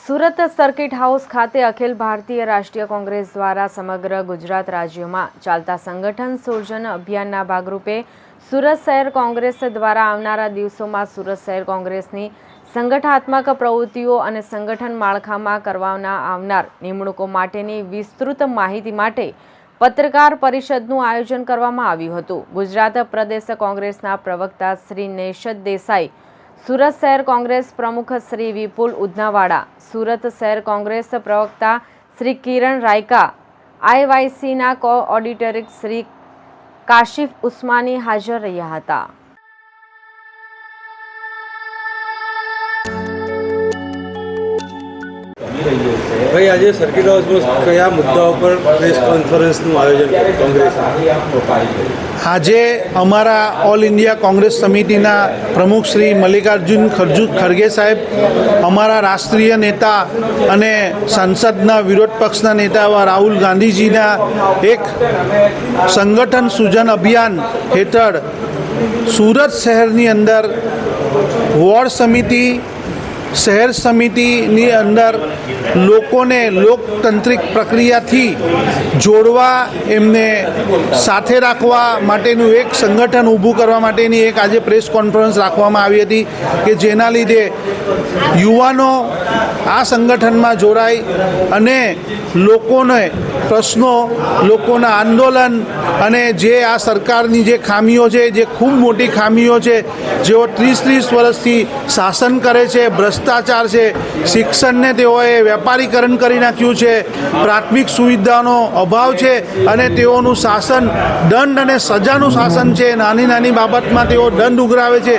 Surat circuit house ખાતે અખિલ ભારતીય રાષ્ટ્રીય કોંગ્રેસ દ્વારા સમગ્ર ગુજરાત રાજ્યમાં ચાલતા સંગઠન સર્જન અભિયાનના ભાગરૂપે સુરત શહેર કોંગ્રેસ દ્વારા આવનારા દિવસોમાં સુરત શહેર કોંગ્રેસની સંગઠનાત્મક પ્રવૃત્તિઓ અને સંગઠન માળખામાં કરવામાં આવનાર નિમણૂકો માટેની વિસ્તૃત માહિતી માટે પત્રકાર પરિષદનું આયોજન કરવામાં આવ્યું હતું। ગુજરાત પ્રદેશ કોંગ્રેસના પ્રવક્તા શ્રી નૈશદ દેસાઈ, સુરત શહેર કોંગ્રેસ પ્રમુખ શ્રી વિપુલ ઉધનાવાડા, સુરત શહેર કોંગ્રેસ પ્રવક્તા શ્રી કિરણ રાયકા, આઈવાયસીના કોઓર્ડિનેટર શ્રી કાશિફ ઉસ્માની હાજર રહ્યા હતા। ભાઈ, આજે સર્કિટ હાઉસમાં કયા મુદ્દાઓ પર પ્રેસ કોન્ફરન્સનું આયોજન કોંગ્રેસ? આજે અમારા ઓલ ઇન્ડિયા કોંગ્રેસ સમિતિના પ્રમુખ શ્રી મલ્લિકાર્જુન ખરગે સાહેબ, અમારા રાષ્ટ્રીય નેતા અને સંસદના વિરોધ પક્ષના નેતા એવા રાહુલ ગાંધીજીના એક સંગઠન સૂજન અભિયાન હેઠળ સુરત શહેરની અંદર વોર્ડ સમિતિ, શહેર સમિતિની અંદર લોકોને લોકતાંત્રિક પ્રક્રિયાથી જોડવા, એમને સાથે રાખવા માટેનું એક સંગઠન ઊભું કરવા માટેની એક આજે પ્રેસ કોન્ફરન્સ રાખવામાં આવી હતી કે જેના લીધે યુવાનો આ સંગઠનમાં જોડાય અને લોકોને પ્રશ્નો, લોકોના આંદોલન અને જે આ સરકારની જે ખામીઓ છે, જે ખૂબ મોટી ખામીઓ છે, જેઓ 30 વર્ષથી શાસન કરે છે, ભ્રષ્ટાચાર છે, શિક્ષણને તેઓએ વેપારીકરણ કરી નાખ્યું છે, પ્રાથમિક સુવિધાનો અભાવ છે અને તેઓનું શાસન દંડ અને સજાનું શાસન છે, નાની નાની બાબતમાં તેઓ દંડ ઉઘરાવે છે,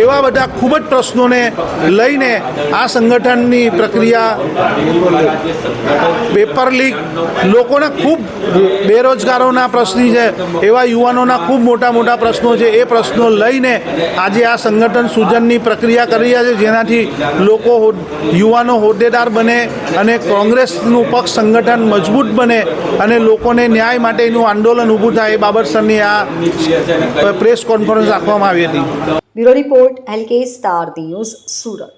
એવા બધા ખૂબ જ પ્રશ્નોને લઈને આ સંગઠનની પ્રક્રિયા, પેપર લીક, લોકોના ખૂબ બેરોજગારોના પ્રશ્નો છે, એવા યુવાનોના ખૂબ મોટા પ્રશ્નો છે, એ પ્રશ્નો લઈને આજે આ સંગઠન સૂજનની પ્રક્રિયા કરી રહ્યા છે, જેનાથી લોકો, યુવાનો હોદ્દેદાર બને અને કોંગ્રેસનું પક્ષ સંગઠન મજબૂત બને અને લોકોને ન્યાય માટેનું આંદોલન ઊભું થાય, એ બાબતસરની આ પ્રેસ કોન્ફરન્સ રાખવામાં આવી હતી। Bureau report LK star news, Surat.